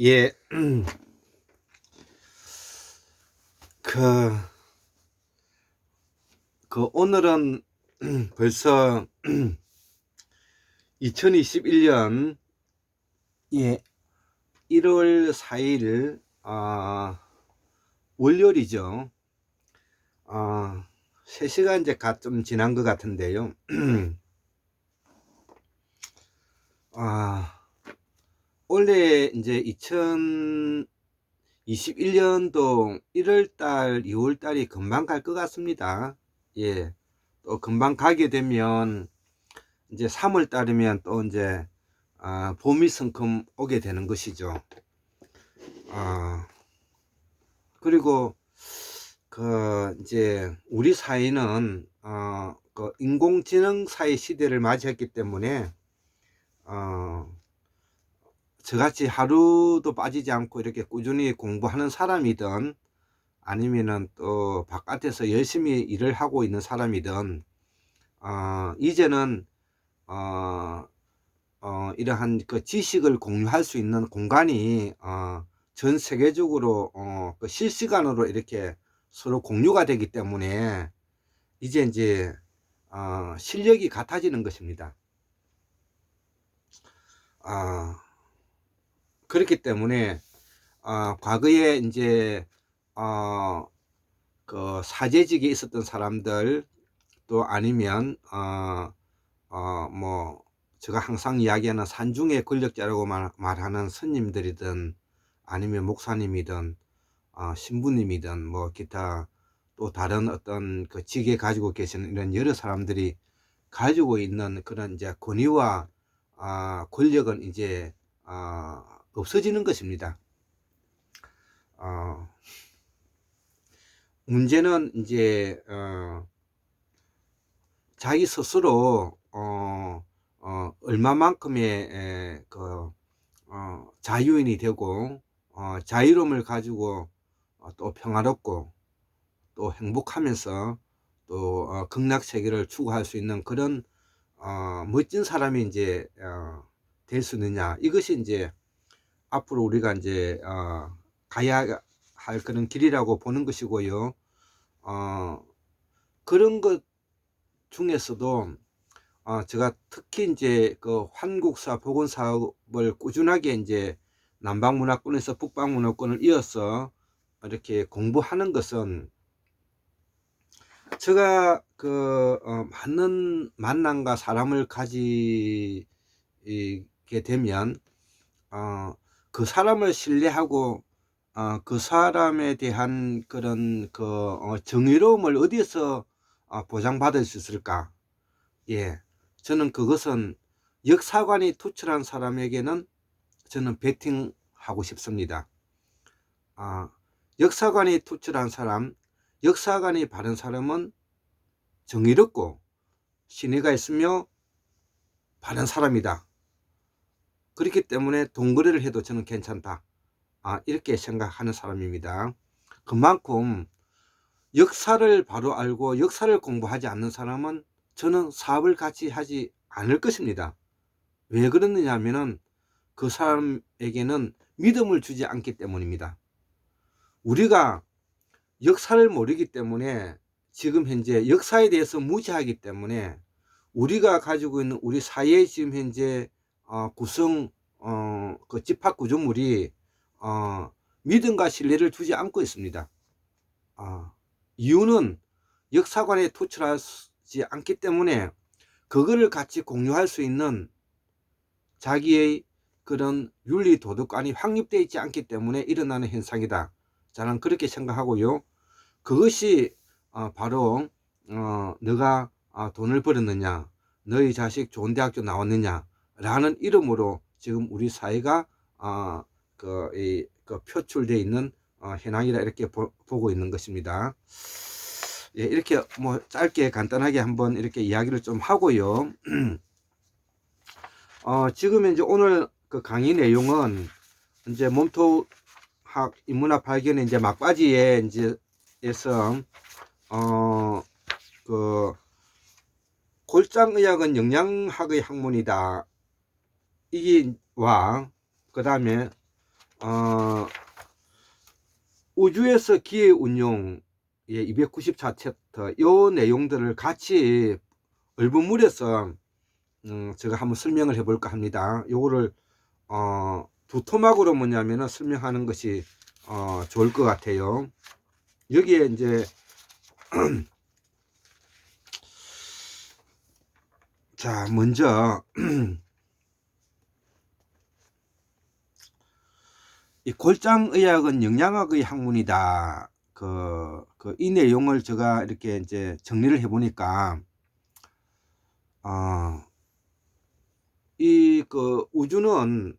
예, 그, 오늘은 벌써 2021년, 예, 1월 4일, 월요일이죠. 3시간 이제 좀 지난 것 같은데요. 아, 원래 이제 2021년도 1월달, 2월달이 금방 갈 것 같습니다. 예, 또 금방 가게 되면 이제 3월 달이면 또 이제 봄이 성큼 오게 되는 것이죠. 아, 그리고 이제 우리 사회는 그 인공지능 사회 시대를 맞이했기 때문에 어, 저같이 하루도 빠지지 않고 이렇게 꾸준히 공부하는 사람이든 아니면은 또 바깥에서 열심히 일을 하고 있는 사람이든 이제는 어, 이러한 그 지식을 공유할 수 있는 공간이 전 세계적으로 그 실시간으로 이렇게 서로 공유가 되기 때문에 이제 실력이 같아지는 것입니다. 어, 그렇기 때문에 과거에 이제 그 사제직에 있었던 사람들 또 아니면 뭐 제가 항상 이야기하는 산중의 권력자라고 말하는 스님들이든 아니면 목사님이든 신부님이든 뭐 기타 또 다른 어떤 그 직에 가지고 계시는 이런 여러 사람들이 가지고 있는 그런 이제 권위와 권력은 이제 없어지는 것입니다. 어, 문제는 이제 자기 스스로 얼마만큼의 자유인이 되고 자유로움을 가지고 또 평화롭고 또 행복하면서 또 극락 세계를 추구할 수 있는 그런 멋진 사람이 이제 될 수 있느냐, 이것이 이제 앞으로 우리가 이제 가야 할 그런 길이라고 보는 것이고요. 그런 것 중에서도 제가 특히 이제 그 환국사 복원 사업을 꾸준하게 이제 남방문화권에서 북방문화권을 이어서 이렇게 공부하는 것은 제가 그 많은 만남과 사람을 가지게 되면 그 사람을 신뢰하고 그 사람에 대한 그런 그 정의로움을 어디에서 보장받을 수 있을까? 예, 저는 그것은 역사관이 투철한 사람에게는 저는 베팅하고 싶습니다. 역사관이 투철한 사람, 역사관이 바른 사람은 정의롭고 신의가 있으며 바른 사람이다. 그렇기 때문에 동거래를 해도 저는 괜찮다. 이렇게 생각하는 사람입니다. 그만큼 역사를 바로 알고 역사를 공부하지 않는 사람은 저는 사업을 같이 하지 않을 것입니다. 왜 그러느냐 하면은 그 사람에게는 믿음을 주지 않기 때문입니다. 우리가 역사를 모르기 때문에 지금 현재 역사에 대해서 무지하기 때문에 우리가 가지고 있는 우리 사회의 지금 현재 구성 그 집합 구조물이 믿음과 신뢰를 주지 않고 있습니다. 이유는 역사관에 투철하지 않기 때문에 그거를 같이 공유할 수 있는 자기의 그런 윤리 도덕관이 확립되어 있지 않기 때문에 일어나는 현상이다. 저는 그렇게 생각하고요. 그것이 바로 너가 돈을 벌었느냐, 너희 자식 좋은 대학교 나왔느냐 라는 이름으로 지금 우리 사회가 그 표출되어 있는 현황이라 이렇게 보고 있는 것입니다. 예, 이렇게 뭐 짧게 간단하게 한번 이렇게 이야기를 좀 하고요. 지금 이제 오늘 그 강의 내용은 이제 몸통학 인문학 발견의 이제 막바지에 이제 에서 그 골장의학은 영양학의 학문이다. 이게 와, 그 다음에 우주에서 기회 운용 294챕터 요 내용들을 같이 얼버무려서 제가 한번 설명을 해볼까 합니다. 요거를 두 토막으로 뭐냐면은 설명하는 것이 좋을 것 같아요. 여기에 이제 자, 먼저 이 골장의학은 영양학의 학문이다. 이 내용을 제가 이렇게 이제 정리를 해보니까, 우주는,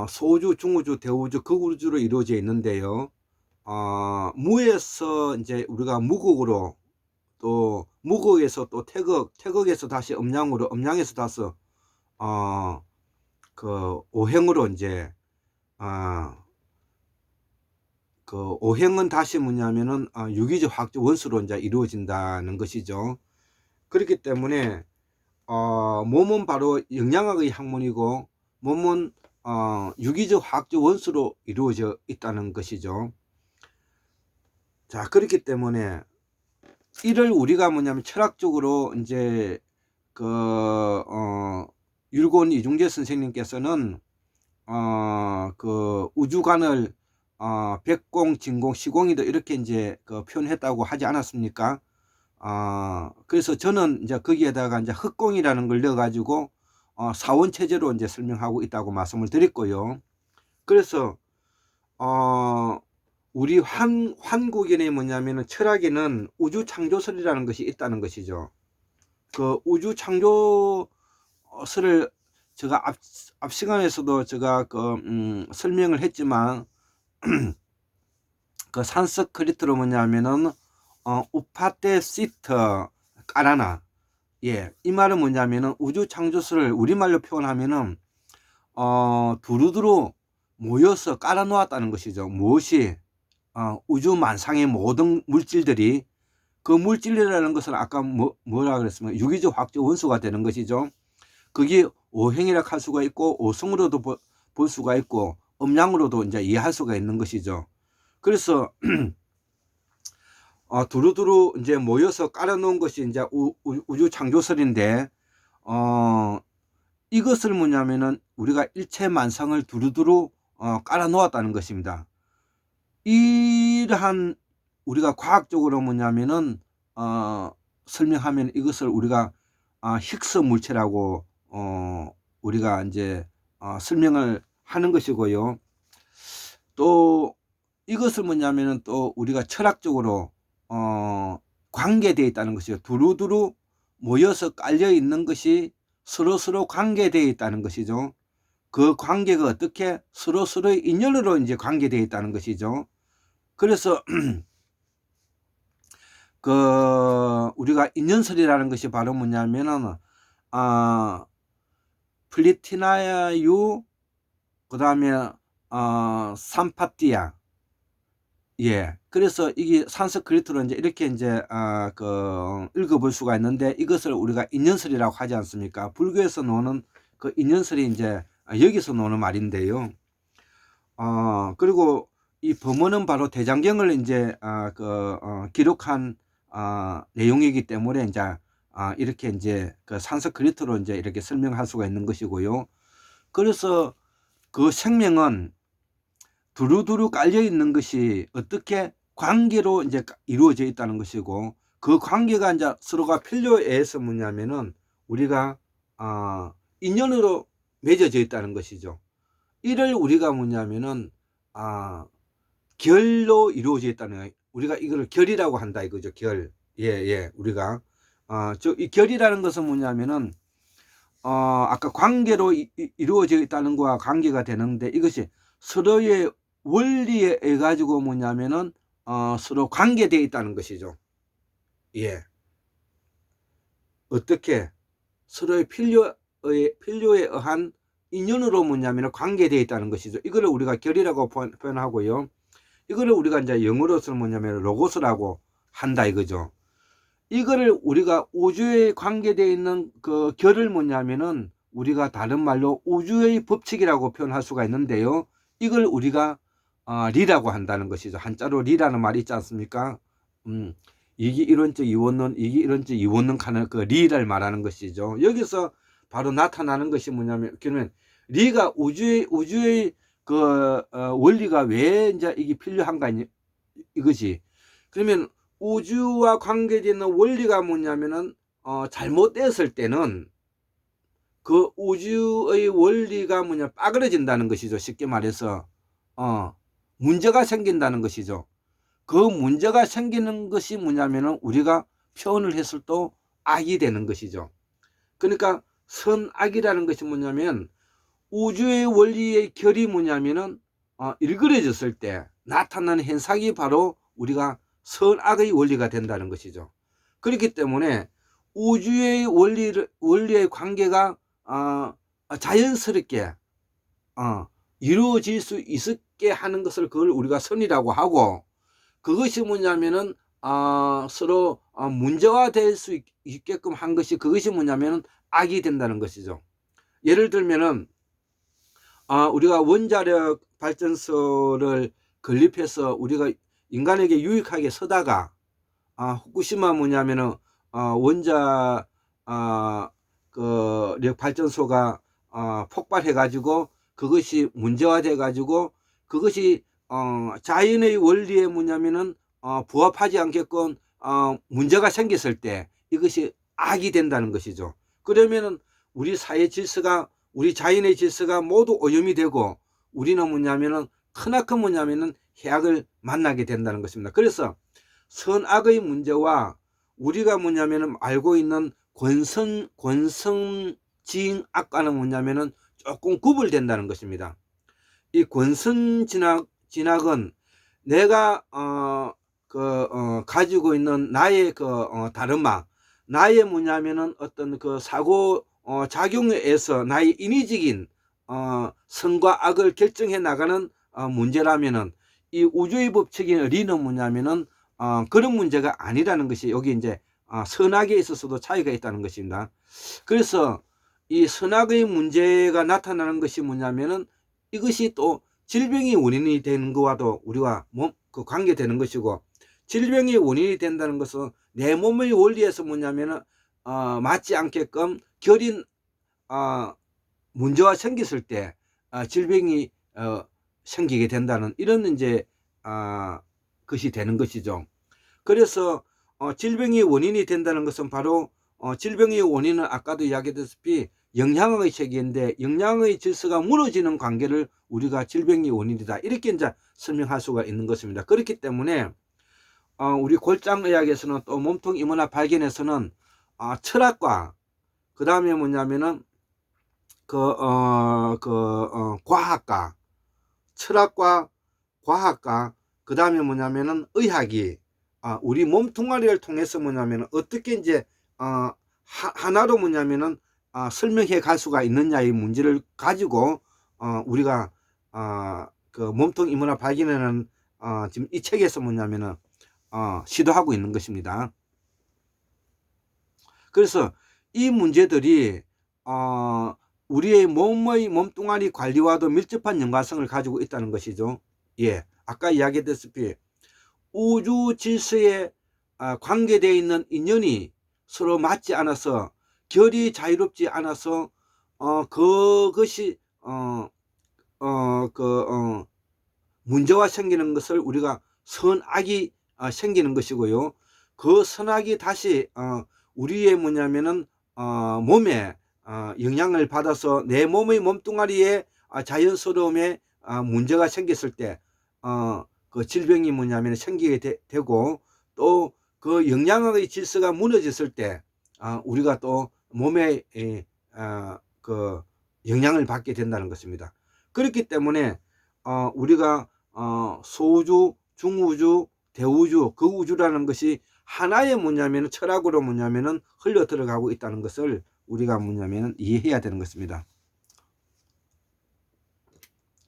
소우주, 중우주, 대우주, 극우주로 이루어져 있는데요. 무에서 이제 우리가 무극으로, 또 무극에서 또 태극에서 다시 음양으로, 음양에서 다시, 오행으로 이제, 오행은 다시 뭐냐면은 유기적 화학적 원소로 이제 이루어진다는 것이죠. 그렇기 때문에 몸은 바로 영양학의 학문이고 몸은 유기적 화학적 원소로 이루어져 있다는 것이죠. 자, 그렇기 때문에 이를 우리가 뭐냐면 철학적으로 이제 율곤 이중재 선생님께서는 우주관을 백공, 진공, 시공이도 이렇게 이제 표현했다고 하지 않았습니까? 그래서 저는 이제 거기에다가 이제 흑공이라는 걸 넣어가지고 사원 체제로 이제 설명하고 있다고 말씀을 드렸고요. 그래서 우리 환국인의 뭐냐면은 철학에는 우주 창조설이라는 것이 있다는 것이죠. 그 우주 창조설을 제가 앞 시간에서도 제가 설명을 했지만 그 산스크리트로 뭐냐면은 우파테 시트 까라나, 예, 이 말은 뭐냐면은 우주 창조설을 우리말로 표현하면은 두루두루 모여서 깔아 놓았다는 것이죠. 무엇이 우주 만상의 모든 물질들이, 그 물질이라는 것은 아까 뭐라 그랬습니까? 유기적 화학적 원소가 되는 것이죠. 그게 오행이라 할 수가 있고 오성으로도 볼 수가 있고 음양으로도 이제 이해할 수가 있는 것이죠. 그래서 두루두루 이제 모여서 깔아놓은 것이 이제 우주 창조설인데, 이것을 뭐냐면은 우리가 일체 만상을 두루두루 깔아놓았다는 것입니다. 이러한 우리가 과학적으로 뭐냐면은 설명하면 이것을 우리가 힉스 물체라고 우리가 이제 설명을 하는 것이고요. 또 이것을 뭐냐면은 또 우리가 철학적으로 관계되어 있다는 것이죠. 두루두루 모여서 깔려 있는 것이 서로서로 관계되어 있다는 것이죠. 그 관계가 어떻게 서로서로의 인연으로 이제 관계되어 있다는 것이죠. 그래서 우리가 인연설이라는 것이 바로 뭐냐면은 플리티나유, 그 다음에 삼파티아, 예, 그래서 이게 산스크리트로 이제 이렇게 이제 읽어볼 수가 있는데, 이것을 우리가 인연설이라고 하지 않습니까? 불교에서 노는 그 인연설이 이제 여기서 노는 말인데요. 그리고 이 법문은 바로 대장경을 이제 기록한 내용이기 때문에 이제 이렇게 이제 그 산스크리트로 이제 이렇게 설명할 수가 있는 것이고요. 그래서 그 생명은 두루두루 깔려 있는 것이 어떻게 관계로 이제 이루어져 있다는 것이고, 그 관계가 이제 서로가 필요에 의해서 뭐냐면은 우리가 인연으로 맺어져 있다는 것이죠. 이를 우리가 뭐냐면은 결로 이루어져 있다는 거예요. 우리가 이거를 결이라고 한다 이거죠. 결. 예, 우리가 이 결이라는 것은 뭐냐면은 아까 관계로 이루어져 있다는 거와 관계가 되는데, 이것이 서로의 원리에 의해 가지고 뭐냐면은 서로 관계되어 있다는 것이죠. 예. 어떻게 서로의 필요에 의한 인연으로 뭐냐면 관계되어 있다는 것이죠. 이거를 우리가 결이라고 표현하고요. 이거를 우리가 이제 영어로서는 뭐냐면 로고스라고 한다 이거죠. 이거를 우리가 우주에 관계되어 있는 그 결을 뭐냐면은 우리가 다른 말로 우주의 법칙이라고 표현할 수가 있는데요. 이걸 우리가 리라고 한다는 것이죠. 한자로 리라는 말이 있지 않습니까? 이기 일원적 이원론, 이기 일원적 이원론 하는 그 리를 말하는 것이죠. 여기서 바로 나타나는 것이 뭐냐면, 그러면 리가 우주의 그 원리가 왜 이제 이게 필요한가 이것이. 그러면 우주와 관계되는 원리가 뭐냐면은 잘못됐을 때는 그 우주의 원리가 뭐냐 빠그러진다는 것이죠. 쉽게 말해서 문제가 생긴다는 것이죠. 그 문제가 생기는 것이 뭐냐면은 우리가 표현을 했을 때 악이 되는 것이죠. 그러니까 선악이라는 것이 뭐냐면 우주의 원리의 결이 뭐냐면은 일그러졌을 때 나타나는 현상이 바로 우리가 선악의 원리가 된다는 것이죠. 그렇기 때문에 우주의 원리의 관계가 자연스럽게 이루어질 수 있게 하는 것을 그걸 우리가 선이라고 하고, 그것이 뭐냐면은 서로 문제화될 수 있게끔 한 것이, 그것이 뭐냐면은 악이 된다는 것이죠. 예를 들면은 우리가 원자력 발전소를 건립해서 우리가 인간에게 유익하게 쓰다가 후쿠시마 뭐냐면은 원자 력 발전소가 폭발해 가지고 그것이 문제화돼 가지고 그것이 자연의 원리에 뭐냐면은 부합하지 않게끔 문제가 생겼을 때 이것이 악이 된다는 것이죠. 그러면은 우리 사회 질서가, 우리 자연의 질서가 모두 오염이 되고 우리는 뭐냐면은 크나큰 뭐냐면은 해악을 만나게 된다는 것입니다. 그래서 선악의 문제와 우리가 뭐냐면은 알고 있는 권선징악과는 뭐냐면은 조금 구분된다는 것입니다. 이 권선징악은 내가 가지고 있는 나의 다름마, 나의 뭐냐면은 어떤 그 사고 작용에 의해서 나의 인위적인 선과 악을 결정해 나가는 문제라면은, 이 우주의 법칙인 리는 뭐냐면은 그런 문제가 아니라는 것이 여기 이제 선악에 있어서도 차이가 있다는 것입니다. 그래서 이 선악의 문제가 나타나는 것이 뭐냐면은 이것이 또 질병의 원인이 되는 것과도 우리가 관계되는 것이고, 질병의 원인이 된다는 것은 내 몸의 원리에서 뭐냐면은 맞지 않게끔 결인 문제가 생겼을 때 질병이 생기게 된다는 이런 이제 것이 되는 것이죠. 그래서 질병의 원인이 된다는 것은 바로 질병의 원인은 아까도 이야기했다시피 영양의 세계인데, 영양의 질서가 무너지는 관계를 우리가 질병의 원인이다 이렇게 이제 설명할 수가 있는 것입니다. 그렇기 때문에 우리 골장의학에서는 또 몸통 이문학 발견에서는 철학과 그 다음에 뭐냐면은 과학과, 철학과 과학과 그 다음에 뭐냐면은 의학이 우리 몸뚱아리를 통해서 뭐냐면은 어떻게 이제 하나로 뭐냐면은 설명해 갈 수가 있느냐의 문제를 가지고 우리가 그 몸통 이문학 발견에는 지금 이 책에서 뭐냐면은 시도하고 있는 것입니다. 그래서 이 문제들이 우리의 몸뚱아리 관리와도 밀접한 연관성을 가지고 있다는 것이죠. 예, 아까 이야기했다시피 우주 질서에 관계되어 있는 인연이 서로 맞지 않아서, 결이 자유롭지 않아서 그것이 문제가 생기는 것을 우리가 선악이 생기는 것이고요. 그 선악이 다시 우리의 뭐냐면은 몸에 영향을 받아서 내 몸의 몸뚱아리에 자연스러움에 문제가 생겼을 때 그 질병이 뭐냐면 생기게 되고, 또 그 영양의 질서가 무너졌을 때 우리가 또 몸에 그 영향을 받게 된다는 것입니다. 그렇기 때문에 우리가 소우주, 중우주, 대우주, 그 우주라는 것이 하나의 뭐냐면 철학으로 뭐냐면은 흘러 들어가고 있다는 것을 우리가 뭐냐면 이해해야 되는 것입니다.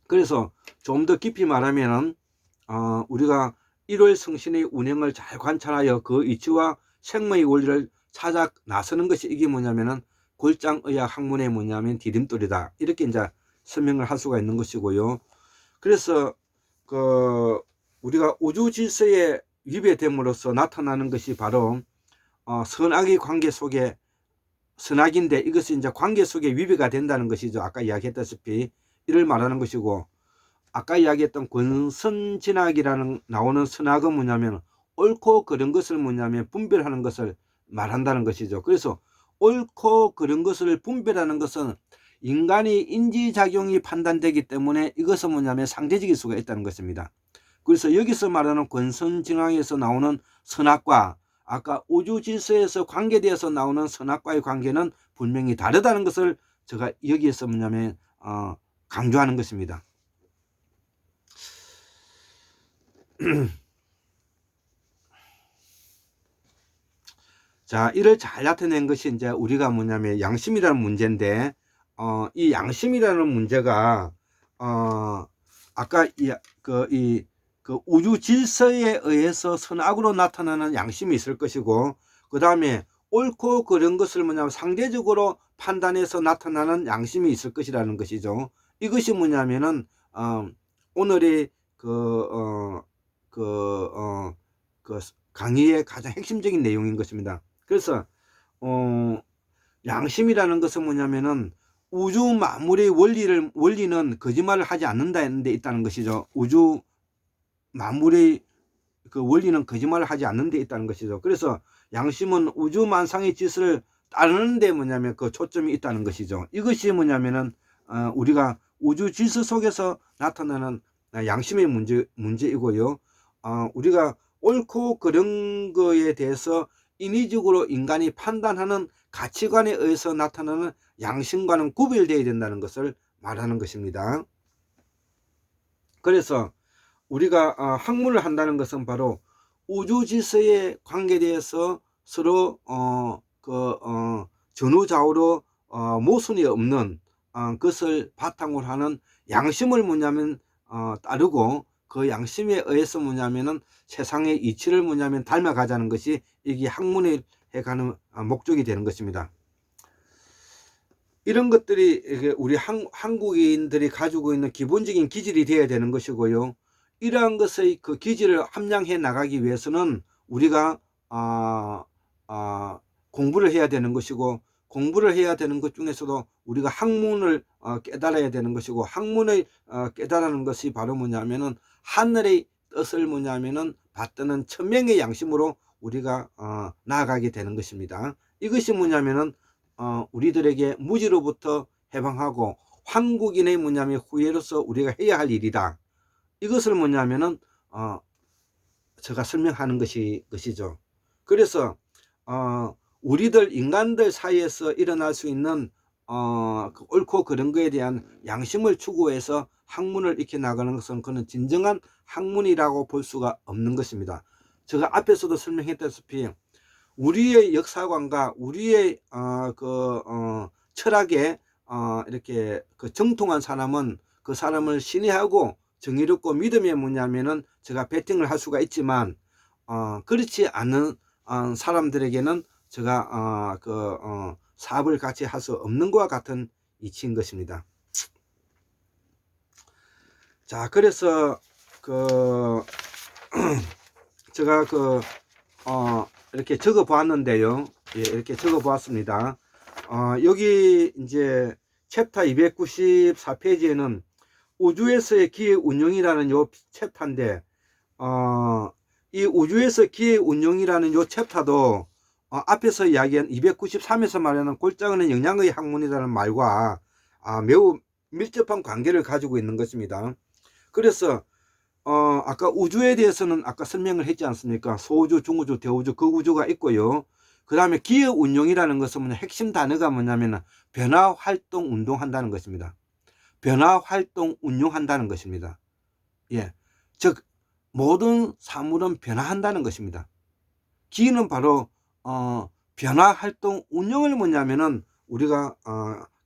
그래서 좀 더 깊이 말하면은 우리가 1월 성신의 운행을 잘 관찰하여 그 이치와 생명의 원리를 찾아 나서는 것이 이게 뭐냐면은 골장의학 학문의 뭐냐면 디딤돌이다. 이렇게 이제 설명을 할 수가 있는 것이고요. 그래서 그 우리가 우주 질서에 위배됨으로써 나타나는 것이 바로 선악의 관계 속에 선악인데 이것이 이제 관계 속에 위배가 된다는 것이죠. 아까 이야기했다시피 이를 말하는 것이고, 아까 이야기했던 권선진악이라는 나오는 선악은 뭐냐면 옳고 그른 것을 뭐냐면 분별하는 것을 말한다는 것이죠. 그래서 옳고 그른 것을 분별하는 것은 인간이 인지작용이 판단되기 때문에 이것은 뭐냐면 상대적일 수가 있다는 것입니다. 그래서 여기서 말하는 권선징악에서 나오는 선악과 아까 우주질서에서 관계되어서 나오는 선악과의 관계는 분명히 다르다는 것을 제가 여기에서 뭐냐면 강조하는 것입니다. 자, 이를 잘 나타낸 것이 이제 우리가 뭐냐면 양심이라는 문제인데, 이 양심이라는 문제가 아까 그 우주 질서에 의해서 선악으로 나타나는 양심이 있을 것이고, 그 다음에 옳고 그른 것을 뭐냐면 상대적으로 판단해서 나타나는 양심이 있을 것이라는 것이죠. 이것이 뭐냐면은 오늘의 그 강의의 가장 핵심적인 내용인 것입니다. 그래서 양심이라는 것은 뭐냐면은 우주 만물의 원리는 거짓말을 하지 않는다는 데 있다는 것이죠. 우주 만물의 그 원리는 거짓말을 하지 않는 데 있다는 것이죠. 그래서 양심은 우주 만상의 질서를 따르는 데 뭐냐면 그 초점이 있다는 것이죠. 이것이 뭐냐면은 우리가 우주 질서 속에서 나타나는 양심의 문제이고요. 우리가 옳고 그른 거에 대해서 인위적으로 인간이 판단하는 가치관에 의해서 나타나는 양심과는 구별되어야 된다는 것을 말하는 것입니다. 그래서 우리가 학문을 한다는 것은 바로 우주 질서에 관계되어서 서로 전후좌우로 모순이 없는 것을 바탕으로 하는 양심을 뭐냐면 따르고, 그 양심에 의해서 뭐냐면은 세상의 이치를 뭐냐면 닮아가자는 것이 이게 학문에 해가는 목적이 되는 것입니다. 이런 것들이 우리 한국인들이 가지고 있는 기본적인 기질이 되어야 되는 것이고요. 이러한 것의 그 기질을 함양해 나가기 위해서는 우리가 공부를 해야 되는 것이고, 공부를 해야 되는 것 중에서도 우리가 학문을 깨달아야 되는 것이고, 학문을 깨달아는 것이 바로 뭐냐면은 하늘의 뜻을 뭐냐면은 받드는 천명의 양심으로 우리가 나아가게 되는 것입니다. 이것이 뭐냐면은 우리들에게 무지로부터 해방하고 한국인의 뭐냐면 후예로서 우리가 해야 할 일이다. 이것을 뭐냐면은 제가 설명하는 것이죠. 그래서 우리들 인간들 사이에서 일어날 수 있는 그 옳고 그른 거에 대한 양심을 추구해서 학문을 익혀 나가는 것은 그는 진정한 학문이라고 볼 수가 없는 것입니다. 제가 앞에서도 설명했다시피 우리의 역사관과 우리의 철학에 이렇게 그 정통한 사람은 그 사람을 신뢰하고 정의롭고 믿음에 뭐냐면은 제가 베팅을 할 수가 있지만 그렇지 않은 사람들에게는 제가 사업을 같이 할 수 없는 것과 같은 이치인 것입니다. 자, 그래서 제가 이렇게 적어 보았는데요. 예, 이렇게 적어 보았습니다. 여기 이제 챕터 294페이지에는 우주에서의 기회 운용이라는 요 챕터인데, 이 우주에서 기회 운용이라는 요 챕터도 앞에서 이야기한 293에서 말하는 골장은 영양의 학문이라는 말과 매우 밀접한 관계를 가지고 있는 것입니다. 그래서 아까 우주에 대해서는 아까 설명을 했지 않습니까? 소우주, 중우주, 대우주, 극우주가 있고요. 그 다음에 기업 운용이라는 것은 핵심 단어가 뭐냐면 변화, 활동, 운동한다는 것입니다. 변화, 활동, 운용한다는 것입니다. 예, 즉 모든 사물은 변화한다는 것입니다. 기는 바로 변화, 활동, 운용을 뭐냐면은 우리가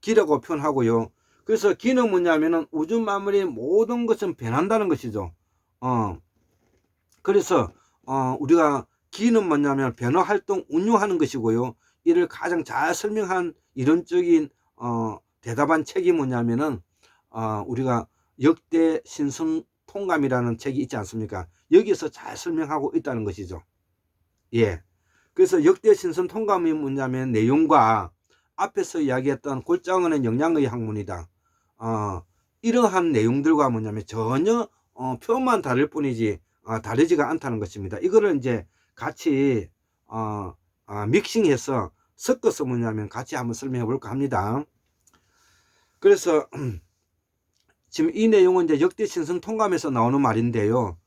기라고 표현하고요. 그래서 기는 뭐냐면은 우주 만물의 모든 것은 변한다는 것이죠. 그래서 우리가 기는 뭐냐면 변화, 활동, 운용하는 것이고요. 이를 가장 잘 설명한 이론적인 대답한 책이 뭐냐면은 우리가 역대 신성 통감이라는 책이 있지 않습니까? 여기서 잘 설명하고 있다는 것이죠. 예. 그래서 역대 신성 통감이 뭐냐면 내용과 앞에서 이야기했던 골장은의 영양의 학문이다. 이러한 내용들과 뭐냐면 전혀 표현만 다를 뿐이지 다르지가 않다는 것입니다. 이거를 이제 같이 믹싱해서 섞어서 뭐냐면 같이 한번 설명해 볼까 합니다. 그래서 지금 이 내용은 이제 역대 신성 통감에서 나오는 말인데요.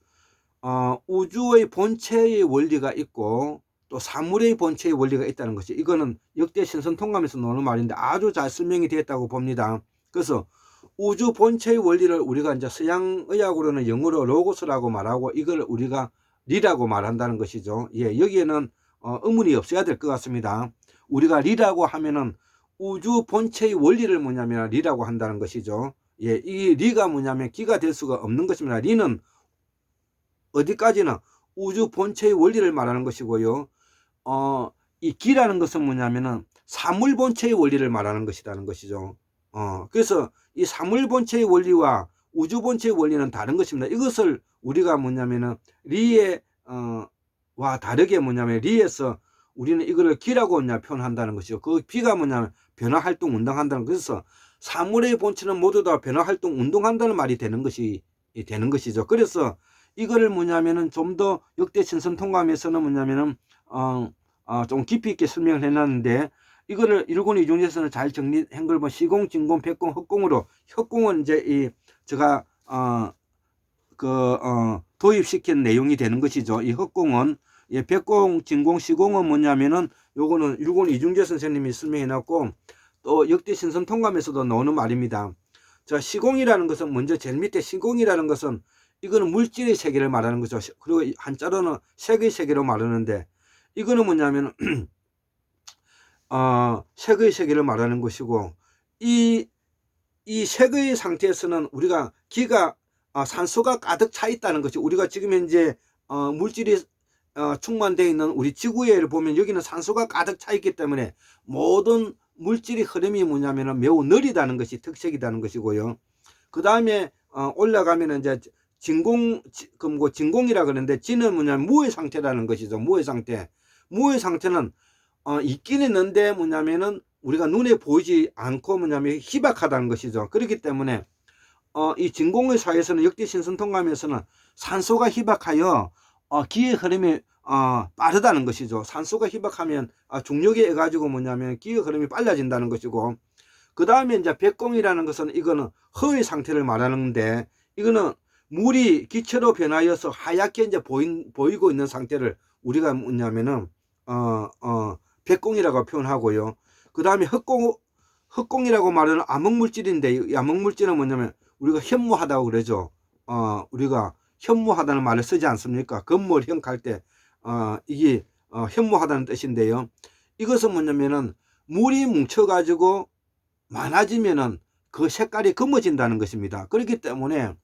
우주의 본체의 원리가 있고 또 사물의 본체의 원리가 있다는 것이, 이거는 역대 신성 통감에서 나오는 말인데 아주 잘 설명이 되었다고 봅니다. 그래서 우주 본체의 원리를 우리가 이제 서양의학으로는 영어로 로고스라고 말하고 이걸 우리가 리라고 말한다는 것이죠. 예, 여기에는 의문이 없어야 될 것 같습니다. 우리가 리라고 하면은 우주 본체의 원리를 뭐냐면 리라고 한다는 것이죠. 예, 이 리가 뭐냐면 기가 될 수가 없는 것입니다. 리는 어디까지나 우주 본체의 원리를 말하는 것이고요. 이 기라는 것은 뭐냐면은 사물 본체의 원리를 말하는 것이라는 것이죠. 그래서 이 사물 본체의 원리와 우주 본체의 원리는 다른 것입니다. 이것을 우리가 뭐냐면은 리에 와 다르게 뭐냐면 리에서 우리는 이거를 기라고 표현한다는 것이죠. 그 비가 뭐냐면 변화 활동 운동한다는, 그래서 사물의 본체는 모두 다 변화 활동 운동한다는 말이 되는 것이죠. 그래서 이거를 뭐냐면은 좀 더 역대 신성 통감에서는 뭐냐면은 좀 깊이 있게 설명을 해놨는데, 이거를 일본 이중에서는 잘 정리한 걸 보면 시공, 진공, 백공, 흑공으로, 흑공은 이제 제가 도입시킨 내용이 되는 것이죠. 이 흑공은 백공, 진공, 시공은 뭐냐면은 요거는 일본 이중재 선생님이 설명해 놨고 또 역대 신성 통감에서도 나오는 말입니다. 자, 시공이라는 것은 먼저 제일 밑에 시공이라는 것은 이거는 물질의 세계를 말하는 거죠. 그리고 한자로는 색의 세계로 말하는데, 이거는 뭐냐면 색의 세계를 말하는 것이고, 이 색의 상태에서는 우리가 기가 산소가 가득 차 있다는 것이, 우리가 지금 현재 물질이 충만되어 있는 우리 지구를 보면 여기는 산소가 가득 차 있기 때문에 모든 물질의 흐름이 뭐냐면 매우 느리다는 것이 특색이라는 것이고요. 그 다음에 올라가면 이제 진공이라 그러는데, 진은 뭐냐면 무의 상태라는 것이죠. 무의 상태는 있긴 있는데 뭐냐면은 우리가 눈에 보이지 않고 뭐냐면 희박하다는 것이죠. 그렇기 때문에 이 진공의 사회에서는 역대 신성 통감에서는 산소가 희박하여 기의 흐름이 빠르다는 것이죠. 산소가 희박하면 중력에 의해 가지고 뭐냐면 기의 흐름이 빨라진다는 것이고, 그 다음에 이제 백공이라는 것은 이거는 허의 상태를 말하는데, 이거는 물이 기체로 변하여서 하얗게 이제 보이고 있는 상태를 우리가 뭐냐면은 백공이라고 표현하고요. 그 다음에 흑공이라고 말하는 암흑물질인데, 이 암흑물질은 뭐냐면 우리가 현무하다고 그러죠. 우리가 현무하다는 말을 쓰지 않습니까? 건물형 갈 때 이게 현무하다는 뜻인데요. 이것은 뭐냐면은 물이 뭉쳐 가지고 많아지면은 그 색깔이 검어진다는 것입니다. 그렇기 때문에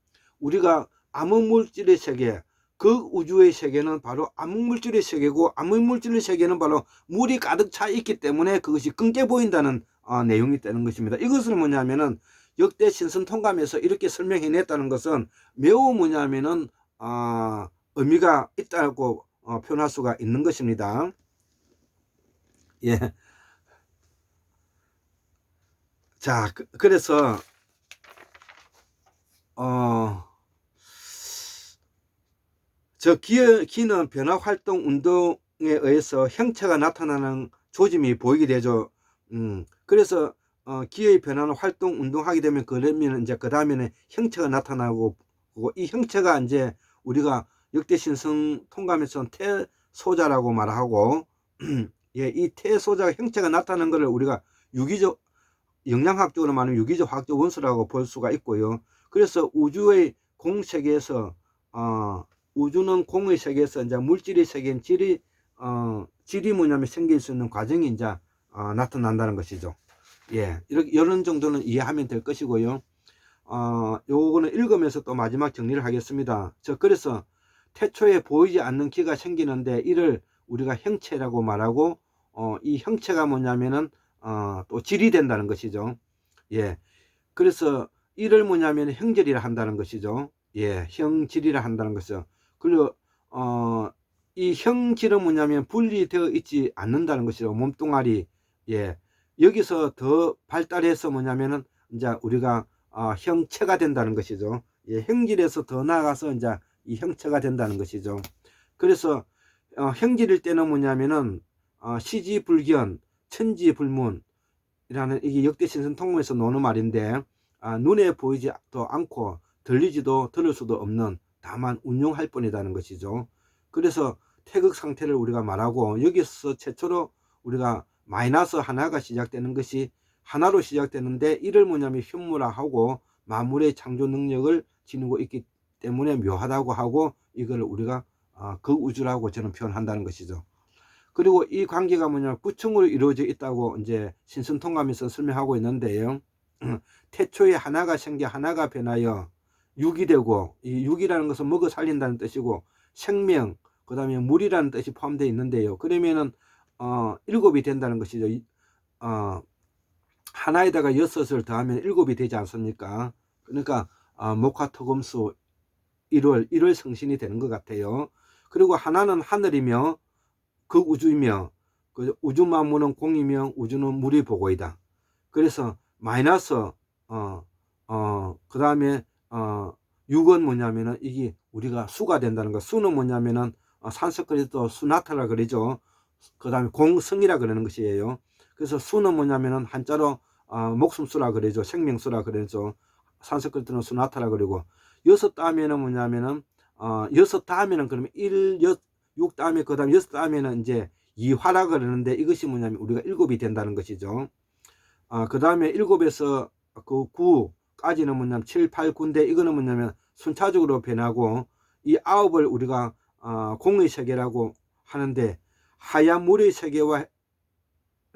우리가 암흑물질의 세계, 그 우주의 세계는 바로 암흑물질의 세계고, 암흑물질의 세계는 바로 물이 가득 차 있기 때문에 그것이 끈게 보인다는 내용이 되는 것입니다. 이것을 뭐냐면은 역대 신성 통감에서 이렇게 설명해 냈다는 것은 매우 뭐냐면은 의미가 있다고 표현할 수가 있는 것입니다. 예. 자, 그래서 기는 변화 활동 운동에 의해서 형체가 나타나는 조짐이 보이게 되죠. 그래서 기의 변화는 활동 운동하게 되면 그러면 이제 그 다음에는 형체가 나타나고, 이 형체가 이제 우리가 역대 신성 통감에서는 태소자라고 말하고 예, 이 태소자 형체가 나타나는 것을 우리가 유기적, 영양학적으로 말하면 유기적 화학적 원소라고 볼 수가 있고요. 그래서 우주의 공세계에서 우주는 공의 세계에서 이제 물질의 세계인 질이 뭐냐면 생길 수 있는 과정이 이제 나타난다는 것이죠. 예, 이런 정도는 이해하면 될 것이고요. 요거는 읽으면서 또 마지막 정리를 하겠습니다. 그래서 태초에 보이지 않는 기가 생기는데 이를 우리가 형체라고 말하고, 이 형체가 뭐냐면은 또 질이 된다는 것이죠. 예. 그래서 이를 뭐냐면 형질이라 한다는 것이죠. 예. 형질이라 한다는 것이죠. 그리고 이 형질은 뭐냐면 분리되어 있지 않는다는 것이죠. 몸뚱아리. 예. 여기서 더 발달해서 뭐냐면은 이제 우리가 형체가 된다는 것이죠. 예. 형질에서 더 나아가서 이제 이 형체가 된다는 것이죠. 그래서 형질일 때는 뭐냐면은 시지불견, 천지불문 이라는 이게 역대 신선통문에서 나오는 말인데, 눈에 보이지도 않고 들리지도 들을 수도 없는 다만 운용할 뿐이라는 것이죠. 그래서 태극 상태를 우리가 말하고, 여기서 최초로 우리가 마이너스 하나가 시작되는 것이 하나로 시작되는데, 이를 뭐냐면 현무라하고 만물의 창조 능력을 지니고 있기 때문에 묘하다고 하고, 이걸 우리가 극우주라고 저는 표현한다는 것이죠. 그리고 이 관계가 뭐냐, 구층으로 이루어져 있다고 이제 신선통감에서 설명하고 있는데요. 태초에 하나가 생겨 하나가 변하여 육이 되고, 이 육이라는 것은 먹어 살린다는 뜻이고, 생명, 그 다음에 물이라는 뜻이 포함되어 있는데요. 그러면은 일곱이 된다는 것이죠. 하나에다가 여섯을 더하면 일곱이 되지 않습니까? 그러니까 목화토금수 1월 성신이 되는 것 같아요. 그리고 하나는 하늘이며 극우주이며, 그 우주 만물은 공이며 우주는 물이 보고이다. 그래서 마이너스 그 다음에 6은 뭐냐면은 이게 우리가 수가 된다는 거. 수는 뭐냐면은 산스크리트도 수나타라 그러죠. 그 다음에 공성이라 그러는 것이에요. 그래서 수는 뭐냐면은 한자로 목숨수라 그러죠. 생명수라 그러죠. 산스크리트는 수나타라 그러고, 여섯 다음에는 뭐냐면은 여섯 다음에는 그러면 6 다음에 그 다음에 6 다음에는 이제 이화라 그러는데, 이것이 뭐냐면 우리가 일곱이 된다는 것이죠. 그 다음에 일곱에서 그 9까지는 뭐냐면 7, 8, 9인데, 이거는 뭐냐면 순차적으로 변하고, 이 아홉을 우리가 공의 세계라고 하는데, 하얀 물의 세계와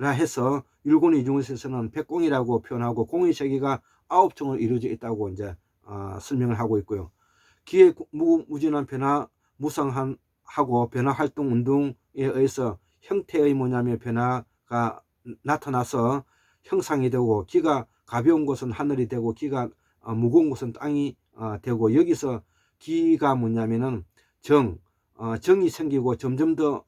해서 율곡 이중에서는 백공이라고 표현하고, 공의 세계가 9층으로 이루어져 있다고 이제 설명을 하고 있고요. 기의 무진한 변화, 무상한 하고 변화 활동 운동에 의해서 형태의 뭐냐면 변화가 나타나서 형상이 되고, 기가 가벼운 곳은 하늘이 되고 기가 무거운 곳은 땅이 되고, 여기서 기가 뭐냐면은 정이 생기고 점점 더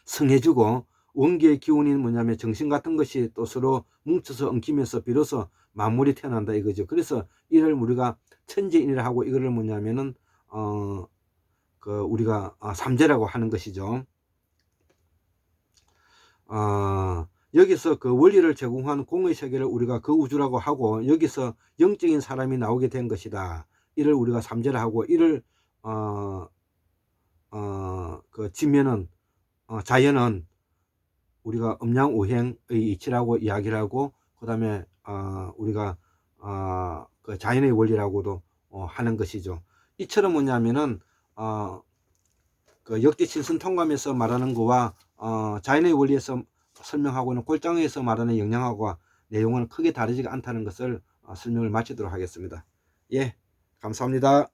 성해지고, 원기의 기운이 뭐냐면 정신 같은 것이 또 서로 뭉쳐서 엉키면서 비로소 만물이 태어난다 이거죠. 그래서 이를 우리가 천재인이라 하고, 이거를 뭐냐면은 우리가 삼재라고 하는 것이죠. 여기서 그 원리를 제공한 공의 세계를 우리가 그 우주라고 하고, 여기서 영적인 사람이 나오게 된 것이다. 이를 우리가 삼재라 하고, 이를 그 지면은 자연은 우리가 음양오행의 이치라고 이야기를 하고, 그 다음에 우리가 그 자연의 원리라고도 하는 것이죠. 이처럼 뭐냐면은 그 역대 신선통감에서 말하는 거와 자연의 원리에서 설명하고 있는 골장에서 말하는 영양학과 내용은 크게 다르지가 않다는 것을 설명을 마치도록 하겠습니다. 예, 감사합니다.